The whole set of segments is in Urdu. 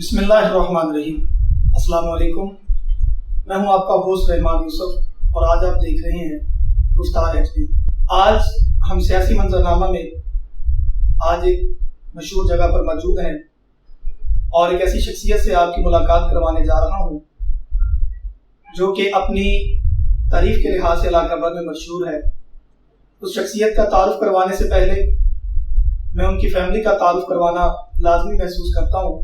بسم اللہ الرحمن الرحیم۔ السلام علیکم، میں ہوں آپ کا ہوسٹ رحمان یوسف اور آج آپ دیکھ رہے ہیں گفتار ایچ ڈی۔ آج ہم سیاسی منظرنامہ میں آج ایک مشہور جگہ پر موجود ہیں اور ایک ایسی شخصیت سے آپ کی ملاقات کروانے جا رہا ہوں جو کہ اپنی تعریف کے لحاظ سے علاقہ بھر میں مشہور ہے۔ اس شخصیت کا تعارف کروانے سے پہلے میں ان کی فیملی کا تعارف کروانا لازمی محسوس کرتا ہوں۔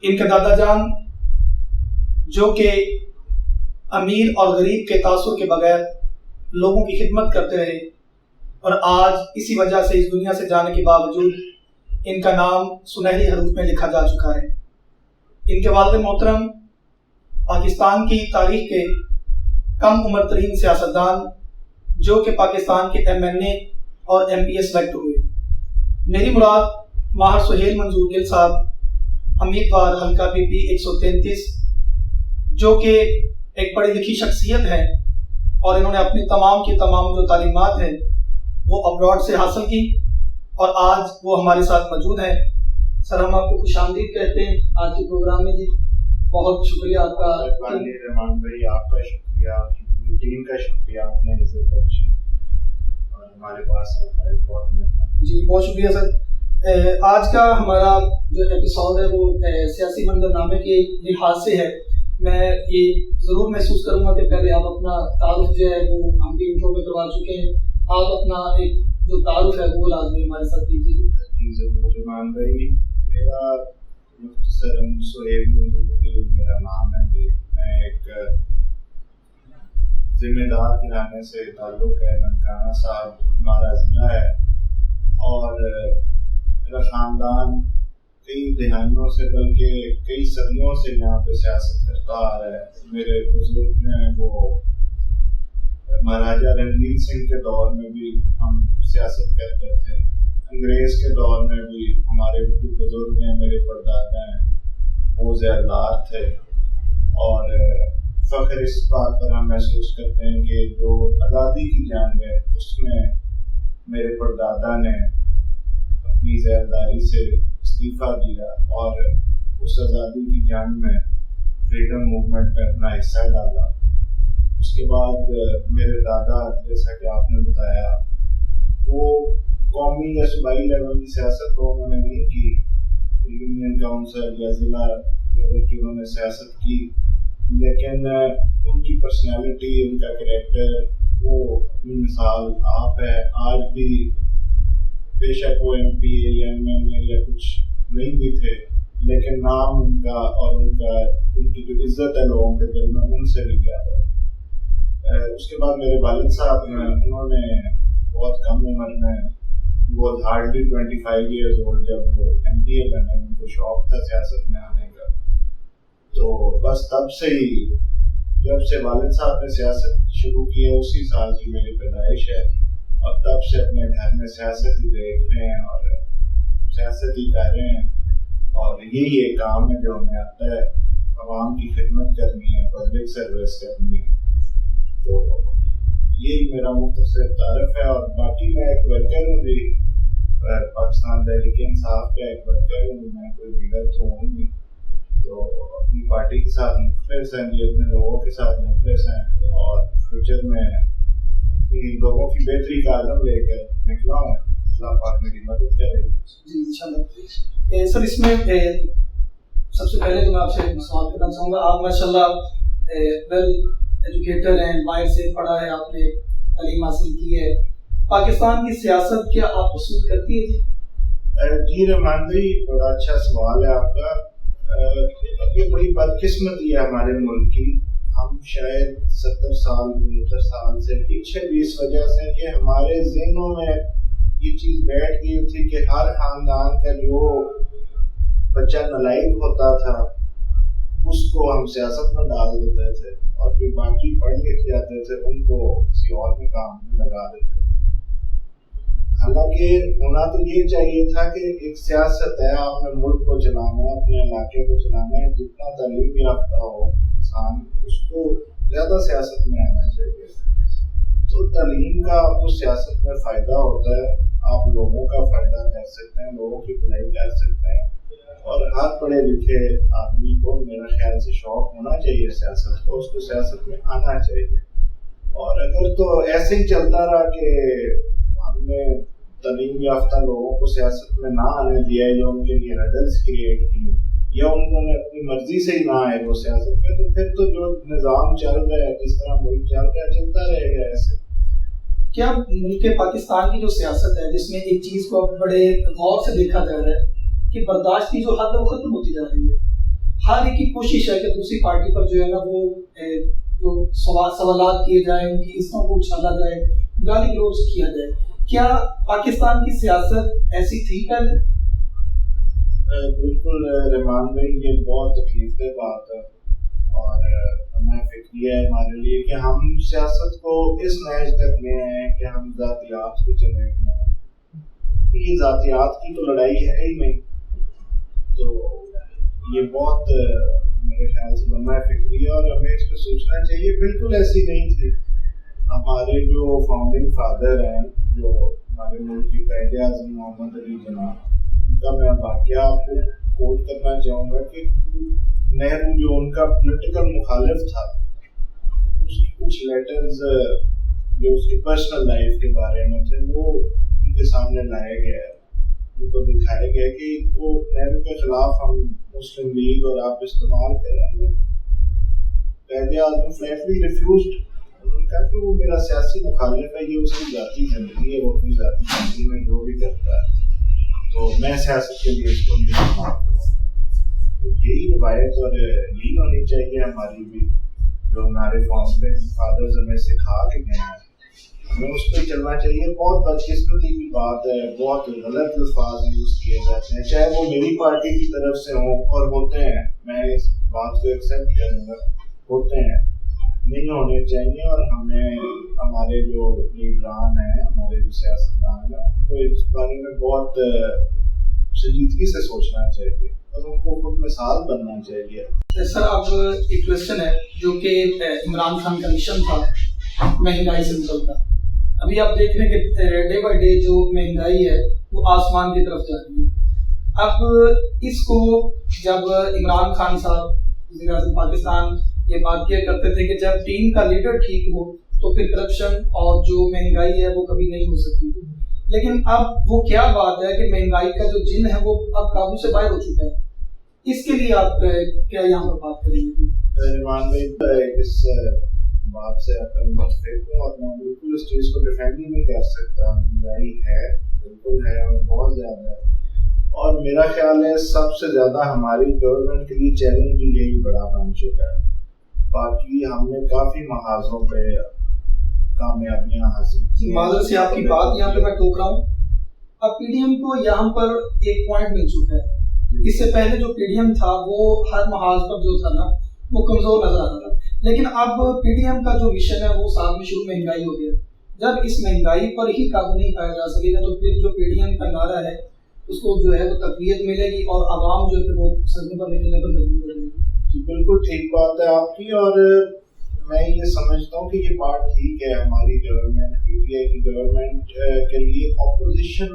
ان کا دادا جان جو کہ امیر اور غریب کے تاثر کے بغیر لوگوں کی خدمت کرتے رہے اور آج اسی وجہ سے اس دنیا سے جانے کے باوجود ان کا نام سنہری حروف میں لکھا جا چکا ہے۔ ان کے والد محترم پاکستان کی تاریخ کے کم عمر ترین سیاستدان جو کہ پاکستان کے MNA اور MP سلیکٹ ہوئے۔ میری مراد ماہر سہیل منظور گل صاحب، امیدوار حلقہ PP 133، جو کہ ایک پڑھی لکھی شخصیت ہے اور انہوں نے اپنی تمام کی تمام جو تعلیمات ہیں وہ ابراڈ سے حاصل کی اور آج وہ ہمارے ساتھ موجود ہیں۔ سر، ہم آپ کو خوش آمدید کہتے ہیں آج کے پروگرام میں۔ جی بہت شکریہ آپ کا رحمان بھائی، آپ کا شکریہ، آپ کی پوری ٹیم کا شکریہ، آپ نے عزت بخشی اور ہمارے پاس بہت مہربانی۔ جی بہت شکریہ سر۔ آج کا ہمارا جو ایپیسوڈ ہے وہ سیاسی منظرنامے کے لحاظ سے ہے۔ میں یہ ضرور محسوس کروں گا کہ پہلے آپ اپنا تعارف جو ہے وہ ہم بھی انٹرو میں کروا چکے ہیں، آپ اپنا ایک جو تعارف ہے وہ لازمی ہمارے ساتھ دیجیے۔ جی ضرور رحمان بھائی، میرا مختصراً سہیل منظور گل میرا نام ہے۔ میں ایک ذمہ دار گھرانے سے تعلق ہے، ننکانہ صاحب ہمارا ضلع ہے، اور میرا خاندان کئی دہائیوں سے بلکہ کئی صدیوں سے یہاں پہ سیاست کرتا آ رہا ہے۔ میرے بزرگ جو ہیں وہ مہاراجہ رنجیت سنگھ کے دور میں بھی ہم سیاست کرتے تھے، انگریز کے دور میں بھی ہمارے بزرگ ہیں، میرے پردادا ہیں، وہ زیردار تھے، اور فخر اس بات پر ہم محسوس کرتے ہیں کہ جو آزادی کی جنگ ہے اس میں میرے پردادا نے اپنی زیرداری سے استعفیٰ دیا اور اس آزادی کی جنگ میں فریڈم موومنٹ میں اپنا حصہ ڈالا۔ اس کے بعد میرے دادا، جیسا کہ آپ نے بتایا، وہ قومی یا صوبائی لیول کی سیاست تو انہوں نے نہیں کی، یونین کاؤنسل یا ضلع لیول کی انہوں نے سیاست کی، لیکن ان کی پرسنالٹی، ان کا کریکٹر، وہ اپنی مثال آپ ہے۔ آج بھی بے شک وہ MP یا MNA یا کچھ نہیں بھی تھے، لیکن نام ان کا اور ان کی جو عزت ہے لوگوں کے دل میں، ان سے بھی زیادہ ہے۔ اس کے بعد میرے والد صاحب ہیں، انہوں نے بہت کم عمر میں، وہ ہارڈلی 25 ایئرز اولڈ جب وہ MPA بنے، ان کو شوق تھا سیاست میں آنے کا، تو بس تب سے ہی، جب سے والد صاحب نے سیاست شروع کی ہے اسی سال کی میری پیدائش ہے، اور تب سے اپنے گھر میں سیاست ہی دیکھ رہے ہیں اور سیاست ہی کر رہے ہیں، اور یہی ایک کام ہے جو ہمیں آتا ہے، عوام کی خدمت کرنی ہے، پبلک سروس کرنی ہے۔ تو یہی میرا مختصر تعارف ہے، اور باقی میں ایک ورکر ہوں جی، پاکستان تحریک انصاف کا ایک ورکر ہوں، میں کوئی لیڈر تو ہوں نہیں، تو اپنی پارٹی کے ساتھ مخلص ہیں جی، اپنے لوگوں کے ساتھ مخلص ہیں، اور فیوچر میں لوگوں کی بہتری کا عزم لے کر نکلا ہوں۔ اللہ پاک میری مدد کرے گی جی انشاءاللہ۔ سر، اس میں سب سے پہلے تو میں آپ سے سوال کرنا چاہوں گا، آپ ماشاءاللہ ویل ایجوکیٹڈ ہیں، باہر سے پڑھا ہے، آپ نے تعلیم حاصل کی ہے، پاکستان کی سیاست کیا آپ پسند کرتی ہے؟ جی رحمان بھائی، بڑا اچھا سوال ہے آپ کا۔ یہ بڑی بدقسمتی ہے ہمارے ملک کی، ہم شاید 70 سال 75 سال سے پیچھے بھی اس وجہ سے کہ ہمارے ذہنوں میں یہ چیز بیٹھ گئی تھی کہ ہر خاندان کا جو بچہ نالائق ہوتا تھا اس کو ہم سیاست میں ڈال دیتے تھے، اور جو باقی پڑھ لکھ جاتے تھے ان کو کسی اور بھی کام میں لگا دیتے تھے۔ حالانکہ ہونا تو یہ چاہیے تھا کہ ایک سیاست ہے، آپ نے ملک کو چلانا ہے، اپنے علاقے کو چلانا ہے، جتنا تعلیم یافتہ ہو انسان اس کو زیادہ سیاست میں آنا چاہیے۔ تو تعلیم کا آپ کو سیاست میں فائدہ ہوتا ہے، آپ لوگوں کا فائدہ کر سکتے ہیں، لوگوں کی بھلائی کر سکتے ہیں، اور ہر پڑھے لکھے آدمی کو میرا خیال سے شوق ہونا چاہیے سیاست کو، اس کو سیاست میں آنا چاہیے. اور اگر تو ایسے ہی چلتا رہا کہ ہم نے تعلیم یافتہ لوگوں کو سیاست میں نہ آنے دیا یا ان کے لیے ہرڈلس کریٹ کی یا انہوں نے اپنی مرضی سے ہی نہ آئے وہ سیاست میں، تو پھر تو جو نظام چل رہا ہے، جس طرح ملک چل رہا ہے، چلتا رہے گا ایسے. کیا ملک پاکستان کی جو سیاست ہے جس میں ایک چیز کو بڑے غور سے دیکھا جا رہا ہے کہ برداشت کی جو حد ہے وہ ختم ہوتی جا رہی ہے. ہر ایک کی کوشش ہے کہ دوسری پارٹی پر جو ہے نا وہ جو سوالات کیے جائیں، ان کی عزتوں کو اچھالا جائے، گالی گلوچ کیا جائے. کیا پاکستان کی سیاست ایسی تھی پہلے؟ بالکل رحمان بھائی، یہ بہت تکلیف دہ بات ہے اور ہمیں فکریہ ہے ہمارے لیے کہ ہم سیاست کو اس نہج تک لے آئے ہیں کہ ہم ذاتیات کو چلے گئے ہیں. یہ ذاتیات کی تو لڑائی ہے ہی نہیں، تو یہ بہت میرے خیال سے لمحہ فکری ہے اور ہمیں اس پہ سوچنا چاہیے. بالکل ایسی نہیں تھی. ہمارے جو فاؤنڈنگ فادر ہیں، جو ہمارے ملک کے قائد اعظم محمد علی جناح، ان کا میں واقعہ آپ کو کوٹ کرنا چاہوں گا کہ نہرو جو ان کا پولیٹیکل مخالف تھا، اس کی کچھ لیٹرز جو اس کی پرسنل لائف کے بارے میں تھے وہ ان کے سامنے لائے گئے، ان کو دکھائے گئے کہ وہ نہرو کے خلاف ہم مسلم لیگ اور آپ استعمال کریں گے. Quaid Azam flatly refused. انہوں نے کہا کہ وہ میرا سیاسی مخالف ہے، یہ اس کی ذاتی زندگی ہے، وہ اپنی ذاتی زندگی میں جو بھی کرتا ہے تو میں سیاست کے لیے اس کو نہیں استعمال کروں. تو یہی روایت اور یہی ہونی چاہیے ہماری بھی، جو ہمارے فاؤنڈنگ فادرز ہمیں سکھا کے گئے ہیں، ہمیں اس پہ چلنا چاہیے. بہت بدقسمتی کی بات ہے، بہت غلط الفاظ یوز کیے جاتے ہیں، چاہے وہ میری پارٹی کی طرف سے ہوں، اور ہوتے ہیں، میں اس بات کو ایکسیپٹ کروں گا، ہوتے ہیں، نہیں ہونے چاہیے. اور ہمیں ہمارے جو لیڈران ہیں، ہمارے جو سیاستدان ہیں، ان کو اس بارے میں بہت سنجیدگی سے سوچنا چاہیے اور ان کو خود مثال بننا چاہیے. سر اب ایک کویشچن ہے جو کہ عمران خان کا مشن تھا مہنگائی سے متعلقہ. ابھی آپ دیکھ رہے ہیں کہ ڈے بائی ڈے جو مہنگائی ہے وہ آسمان کی طرف جا رہی ہے. اب اس کو جب عمران خان صاحب وزیر اعظم پاکستان یہ بات کیا کرتے تھے کہ جب ٹیم کا لیڈر ٹھیک ہو تو پھر کرپشن اور جو مہنگائی ہے وہ کبھی نہیں ہو سکتی. لیکن اب وہ کیا بات ہے کہ مہنگائی کا جو جن ہے وہ اب قابو سے باہر ہو چکا ہے. اس کے لیے آپ کیا یہاں پر بات کریں گے؟ رحمان بھائی، اس بات سے متفق ہوں اور میں بالکل اس چیز کو ڈیفینڈ ہی نہیں کر سکتا. مہنگائی ہے، بالکل ہے، اور بہت زیادہ ہے. اور میرا خیال ہے سب سے زیادہ ہماری گورنمنٹ کے لیے چیلنج بھی یہی بڑا بن چکا ہے. باقی ہم نے کافی محاذوں پہ کامیابیاں حاصل کی. معذرت سے آپ کی بات یہاں پہ میں ٹوک رہا ہوں. اب پی ڈی ایم کو یہاں پر ایک پوائنٹ مل چکا ہے. اس سے پہلے جو پی ڈی ایم تھا وہ ہر محاذ پر جو تھا نا وہ کمزور نظر آتا تھا. لیکن اب پی ڈی ایم کا جو مشن ہے وہ ساتھ میں شروع مہنگائی ہو گیا. جب اس مہنگائی پر ہی قابو نہیں پایا جا سکے گا تو پھر جو پی ڈی ایم کا نعرہ ہے اس کو جو ہے وہ تقویت ملے گی اور عوام جو ہے وہ سڑکوں پر نکلنے پر مجبور ہو جائے گی. بالکل ٹھیک بات ہے آپ کی. اور میں یہ سمجھتا ہوں کہ یہ بات ٹھیک ہے. ہماری گورنمنٹ، پی ٹی آئی کی گورنمنٹ کے لیے اپوزیشن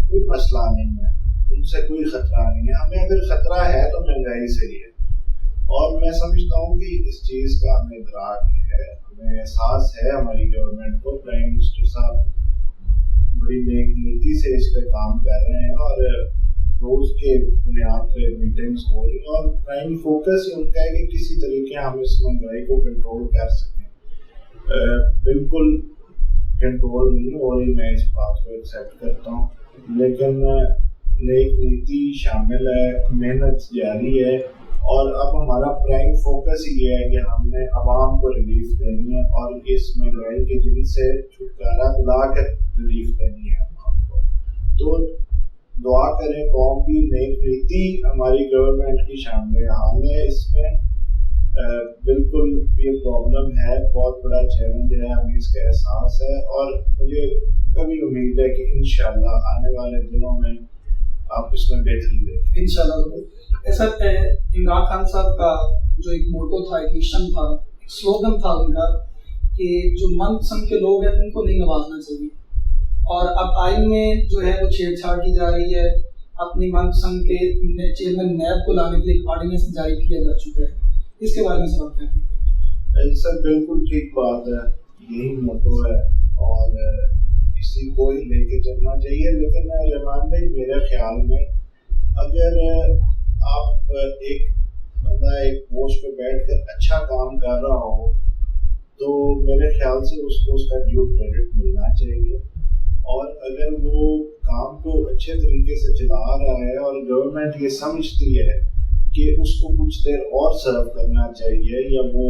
کوئی مسئلہ نہیں ہے، ان سے کوئی خطرہ نہیں ہے. ہمیں اگر خطرہ ہے تو مہنگائی سے ہی ہے. اور میں سمجھتا ہوں کہ اس چیز کا ہمیں ادراک ہے، ہمیں احساس ہے. ہماری گورنمنٹ کو پرائم منسٹر صاحب بڑی نیک نیتی سے اس پہ کام کر رہے ہیں اور روز کے بنیاد پہ میٹنگز ہو رہی ہیں اور پرائم فوکس ان کا ہے کہ کسی طریقے ہم اس مہنگائی کو کنٹرول کر سکیں. بالکل کنٹرول نہیں ہو رہی، میں اس بات کو ایکسیپٹ کرتا ہوں، لیکن نیک نیتی شامل ہے، محنت جاری ہے. اور اب ہمارا پرائم فوکس یہ ہے کہ ہم نے عوام کو ریلیف دینی ہے اور اس مہنگائی کے جن سے چھٹکارا دلا کر ریلیف دینی ہے عوام کو. تو دعا کریں قوم کی، نیک نیتی ہماری گورنمنٹ کی شامل حال ہے. اس میں بالکل یہ پرابلم ہے، بہت بڑا چیلنج ہے، ہمیں اس کا احساس ہے. اور مجھے کبھی امید ہے کہ انشاءاللہ آنے والے دنوں میں آپ اس میں بہتری دیکھیں انشاءاللہ. ایسا عمران خان صاحب کا جو ایک موٹو تھا، ایک مشن تھا، ایک سلوگن تھا ان کا کہ جو من پسند کے لوگ ہیں ان کو نہیں نوازنا چاہیے. اور اب آئین میں جو ہے وہ چھیڑ چھاڑ کی جا رہی ہے اپنی من پسند کے چیئرمین نیب کو لانے کے لیے ایک آرڈیننس جاری کیا جا چکا ہے، اس کے بارے میں سب کیا کہیں گے؟ سر بالکل ٹھیک بات ہے، یہی موٹو ہے اور اسی کو ہی لے کے چلنا چاہیے. لیکن رحمان بھائی میرے خیال میں اگر آپ ایک بندہ ایک پوسٹ پہ بیٹھ کر اچھا کام کر رہا ہو تو میرے خیال سے اس کو اس کا ڈیو کریڈٹ ملنا چاہیے. اور اگر وہ کام کو اچھے طریقے سے چلا رہا ہے اور گورنمنٹ یہ سمجھتی ہے کہ اس کو کچھ دیر اور سرو کرنا چاہیے یا وہ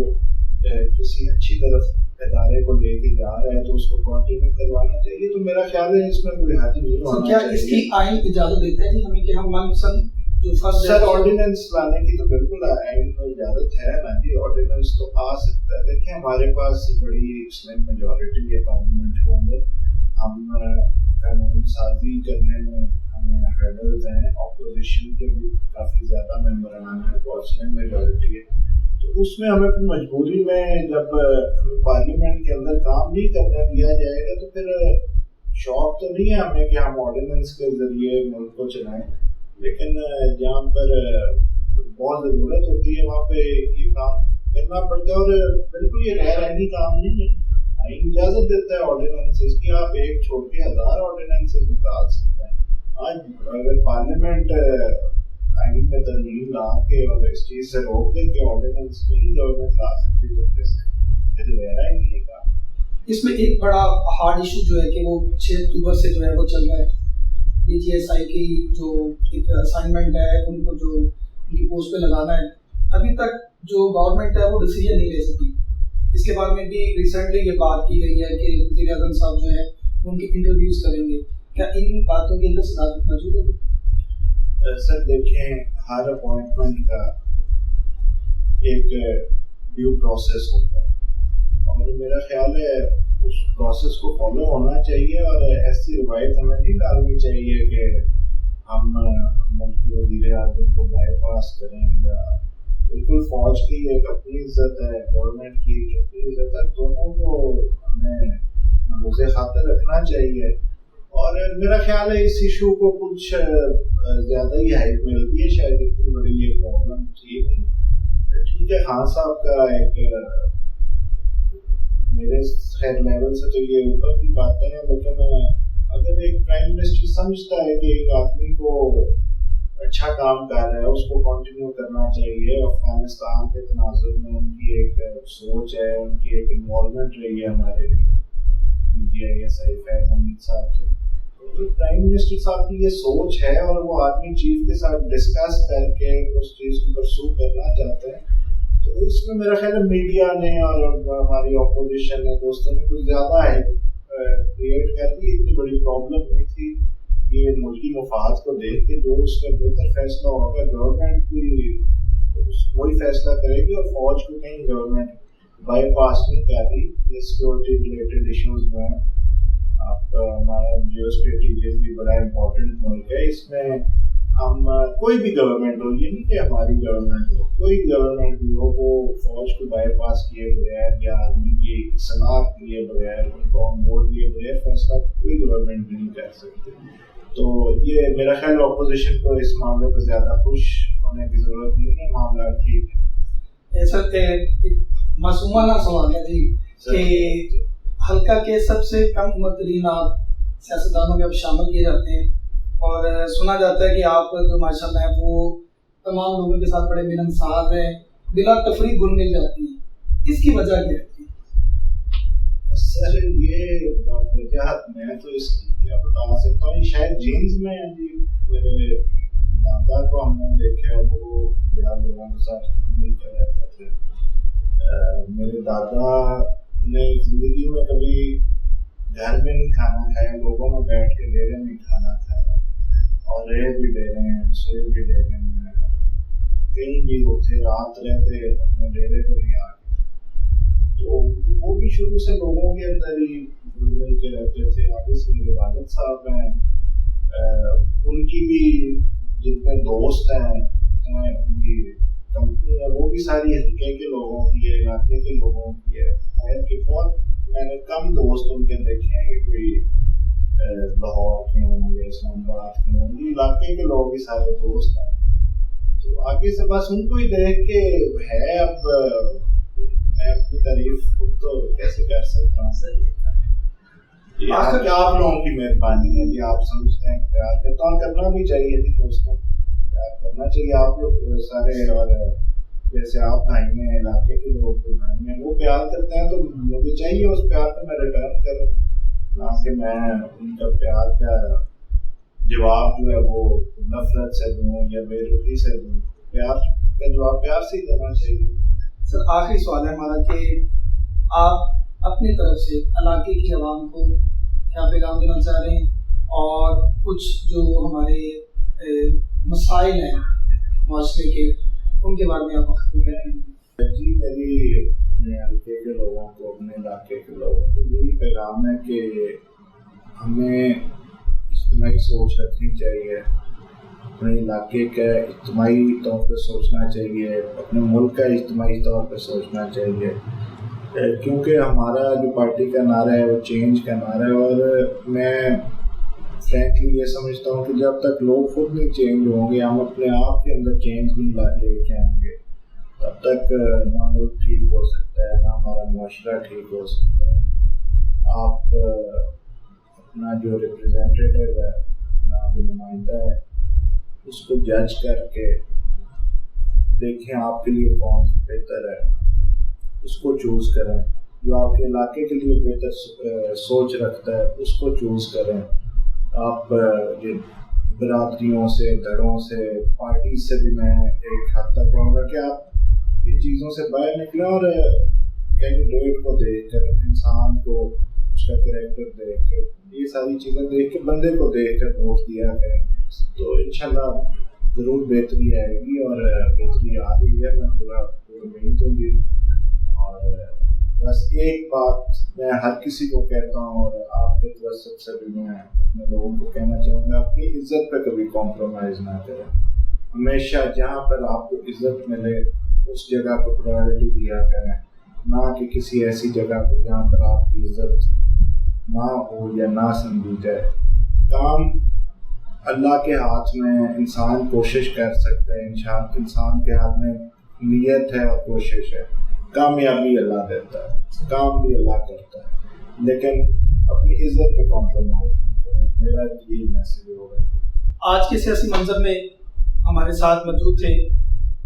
کسی اچھی طرف ادارے کو لے کے جا رہا ہے تو اس کو کنٹینیو کروانا چاہیے. تو میرا خیال ہے اس میں کوئی حد نہیں ہونا کیا چاہیے. اس کی آئین اجازت دیتا ہے ہمیں کہ ہم من پسند جو فرض سر آرڈیننس لانے کی تو بالکل آئین میں اجازت ہے نا جی، آرڈیننس تو آ سکتا ہے. دیکھیں ہمارے پاس بڑی اسلام میجورٹی ہے پارلیمنٹ کے اندر، ہم قانون سازی کرنے میں ہمیں ہیڈلز ہیں، اپوزیشن کے بھی کافی زیادہ ممبران ہیں، مسلم میجورٹی ہے. تو اس میں ہمیں پھر مجبوری میں جب پارلیمنٹ کے اندر کام نہیں کرنے دیا جائے گا تو پھر شوق تو نہیں ہے ہمیں کہ ہم آرڈیننس کے ذریعے ملک کو چلائیں. لیکن جہاں پر بہت ضرورت ہوتی ہے وہاں پہ یہ کام کرنا پڑتا ہے. اور بالکل یہ غیر آئینی کام نہیں ہے، آئین اجازت دیتا ہے آرڈیننسز کی، آپ ایک چھوڑ کے 1000 آرڈیننسز نکال سکتے ہیں. آج اگر پارلیمنٹ آئین میں ترمیم لا کے اور اس چیز سے روک دے کہ آرڈیننس نہیں گورنمنٹ لا سکتی تو پھر غیر آئینی ہے کام. اس میں ایک بڑا ہارڈ ایشو جو ہے کہ وہ 6 اکتوبر سے جو ہے وہ چل رہا ہے. ڈی جی ایس آئی کی جو ایک اسائنمنٹ ہے ان کو جو ان کی پوسٹ پہ لگانا ہے، ابھی تک جو گورنمنٹ ہے وہ ڈیسیجن نہیں لے سکی. اس کے بارے میں بھی ریسنٹلی یہ بات کی گئی ہے کہ وزیر اعظم صاحب جو ہے ان کے انٹرویوز کریں گے. کیا ان باتوں کے اندر صداقت موجود ہے؟ سر دیکھیں ہر اپوائنٹمنٹ کا ایک ڈیو پروسیس ہوتا ہے اور میرا خیال ہے اس پروسیس کو فالو ہونا چاہیے. اور ایسی روایت ہمیں نہیں ڈالنی چاہیے کہ ہم ملک کے وزیر اعظم کو بائی پاس کریں. یا بالکل فوج کی ایک اپنی عزت ہے، گورنمنٹ کی ایک اپنی عزت ہے، دونوں کو ہمیں ملوز خاطر رکھنا چاہیے. اور میرا خیال ہے اس ایشو کو کچھ زیادہ ہی ہائپ مل گئی ہے، شاید اتنی بڑی یہ پرابلم تھی نہیں. ٹھیک ہے، خان صاحب کا ایک میرے خیر لیول سے تو یہ اوپر کی باتیں ہیں، لیکن اگر ایک پرائم منسٹر سمجھتا ہے کہ ایک آدمی کو اچھا کام کر رہا ہے اس کو کنٹینیو کرنا چاہیے. افغانستان کے تناظر میں ان کی ایک سوچ ہے، ان کی ایک انوالومنٹ رہی ہے ہمارے P T I S I فیض حمید صاحب سے. پرائم منسٹر صاحب کی یہ سوچ ہے اور وہ آدمی چیف کے ساتھ ڈسکس کر کے اس چیز کو پرسو کرنا چاہتے ہیں. تو اس میں میرا خیال ہے میڈیا نے اور ہماری اپوزیشن نے دوستوں نے کچھ زیادہ کریٹ کر دی. اتنی بڑی پرابلم نہیں تھی. یہ ملکی مفاد کو دیکھ کے جو اس میں بہتر فیصلہ ہوگا گورنمنٹ بھی وہی فیصلہ کرے گی. اور فوج کو کہیں گورنمنٹ بائی پاس نہیں کر رہی. یہ سیکورٹی ریلیٹڈ ایشوز جو ہیں، آپ ہمارا جیو اسٹریٹجکلی بڑا امپورٹنٹ ملک ہے، اس میں ہم کوئی بھی گورنمنٹ ہو، یہ نہیں کہ ہماری گورنمنٹ ہو، کوئی گورنمنٹ بھی ہو، وہ فوج کو بائی پاس کیے بغیر یا آرمی کی صلاح کیے بغیر، ان کو آن بورڈ لیے بغیر فیصلہ کوئی گورنمنٹ بھی نہیں کر سکتی. تو یہ میرا خیال ہے اپوزیشن کو اس معاملے پر زیادہ خوش ہونے کی ضرورت نہیں ہے. معاملہ ٹھیک ہے. سر معصومانہ سوال ہے جی کہ حلقہ کے سب سے کم عمر ترین آپ سیاستدانوں میں اب شامل کیے جاتے ہیں اور سنا جاتا ہے کہ آپ جو ماشاء اللہ ہے وہ تمام لوگوں کے ساتھ بڑے ملنسار ہیں، بلا تفریق گل مل جاتی ہیں. اس کی وجہ کیا ہے؟ سر یہ وجہ میں تو اس کی کیا بتا سکتا ہوں، شاید جینز میں ہے جی. میرے دادا کو ہم نے دیکھا وہ بڑا لوگوں کے ساتھ مل کر رہتے تھے. میرے دادا نے زندگی میں کبھی گھر میں نہیں کھانا کھایا، لوگوں میں بیٹھ کے ڈیرے میں کھانا کھایا اور رہے بھی ڈیرے ہیں، سوئے بھی ڈیرے میں، کہیں بھی ہوتے رات رہتے اپنے ڈیرے پر ہی آ کے. تو وہ بھی شروع سے لوگوں کے اندر ہی گھل مل کے رہتے تھے. آگے سے میرے والد صاحب ہیں، ان کی بھی جتنے دوست ہیں ان کی کمپنی ہے وہ بھی ساری حلقے کے لوگوں کی ہے، علاقے کے لوگوں کی ہے. کہ بہت میں نے کم دوست ان کے دیکھے ہیں کہ کوئی لاہور کے ہوں یا اسلام آباد کے ہوں گے. علاقے کے لوگ بھی سارے دوست ہیں، تو آگے سے بس ان کو ہی دیکھ کے ہے. اب میں اپنی تعریف خود تو کیسے کر سکتا ہوں. آپ لوگوں کی مہربانی ہے جی، آپ سمجھتے ہیں پیار کرتا ہوں، کرنا بھی چاہیے جی دوستوں، پیار کرنا چاہیے. آپ لوگ سارے اور جیسے آپ بھائی ہیں، علاقے کے لوگ بھائی ہیں، وہ پیار کرتے ہیں تو مجھے چاہیے اس پیار کو میں ریٹرن کروں، نہ کہ میں ان کا پیار کا جواب جو ہے وہ نفرت سے دوں یا بے رخی سے دوں. پیار کا جواب پیار سے ہی دینا چاہیے. سر آخری سوال ہے ہمارا کہ آپ اپنی طرف سے علاقے کی عوام کو کیا پیغام دینا چاہ رہے ہیں، اور کچھ جو ہمارے مسائل ہیں معاشرے کے ان کے بارے میں آپ وقت کہہ رہے ہیں؟ جی میری اپنے حلقے کے لوگوں کو، اپنے علاقے کے لوگوں کو یہی پیغام ہے کہ ہمیں اجتماعی سوچ رکھنی چاہیے، اپنے علاقے کا اجتماعی طور پہ سوچنا چاہیے، اپنے ملک کا اجتماعی طور پہ سوچنا چاہیے، کیونکہ ہمارا جو پارٹی کا نعرہ ہے وہ چینج کا نعرہ ہے. اور میں فرینکلی یہ سمجھتا ہوں کہ جب تک لوگ خود نہیں چینج ہوں گے، ہم اپنے آپ کے اندر چینج نہیں لے کے آئیں گے، تب تک نہ ملک ٹھیک ہو سکتا ہے، نہ ہمارا معاشرہ ٹھیک ہو سکتا ہے. آپ اپنا جو ریپرزینٹیٹیو ہے، اپنا جو نمائندہ ہے، اس کو جج کر کے دیکھیں آپ کے لیے کون بہتر ہے، اس کو چوز کریں. جو آپ کے علاقے کے لیے بہتر سوچ رکھتا ہے اس کو چوز کریں. آپ یہ برادریوں سے، دھڑوں سے، پارٹیز سے بھی میں ایک حد تک کہوں گا کہ آپ ان چیزوں سے باہر نکلیں اور کینڈیڈیٹ کو دیکھ کر، انسان کو، اس کا کریکٹر دیکھ کر، یہ ساری چیزیں دیکھ کے، بندے کو دیکھ کر ووٹ دیا کریں. تو انشاءاللہ ضرور بہتری آئے گی، اور بہتری آ رہی ہے، میں پورا امید ہوں گی. اور بس ایک بات میں ہر کسی کو کہتا ہوں، اور آپ کے توسط سے بھی میں اپنے لوگوں کو کہنا چاہوں گا، اپنی عزت پہ کبھی کمپرومائز نہ کریں. ہمیشہ جہاں پر آپ کو عزت ملے اس جگہ کو پرائرٹی دیا کریں، نہ کہ کسی ایسی جگہ کو جہاں پر آپ کی عزت نہ ہو یا نہ سمجھی جائے. کام اللہ کے ہاتھ میں، انسان کوشش کر سکتا ہے، انسان کے ہاتھ میں نیت ہے اور کوشش ہے. کامیابی اللہ دیتا ہے، کام بھی اللہ کرتا ہے، لیکن اپنی عزت پہ کمپرومائز نہیں کریں. میرا یہی میسیج ہوگا. آج کے سیاسی منظر میں ہمارے ساتھ موجود تھے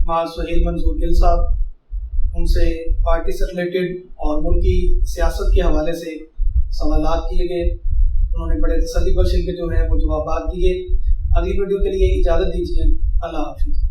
معاذ سہیل منظور گل صاحب. ان سے پارٹی سے ریلیٹڈ اور ملکی سیاست کے حوالے سے سوالات کیے گئے. انہوں نے بڑے تسلی بخش کے جو ہے وہ جوابات دیے. اگلی ویڈیو کے لیے اجازت دیجیے. اللہ حافظ.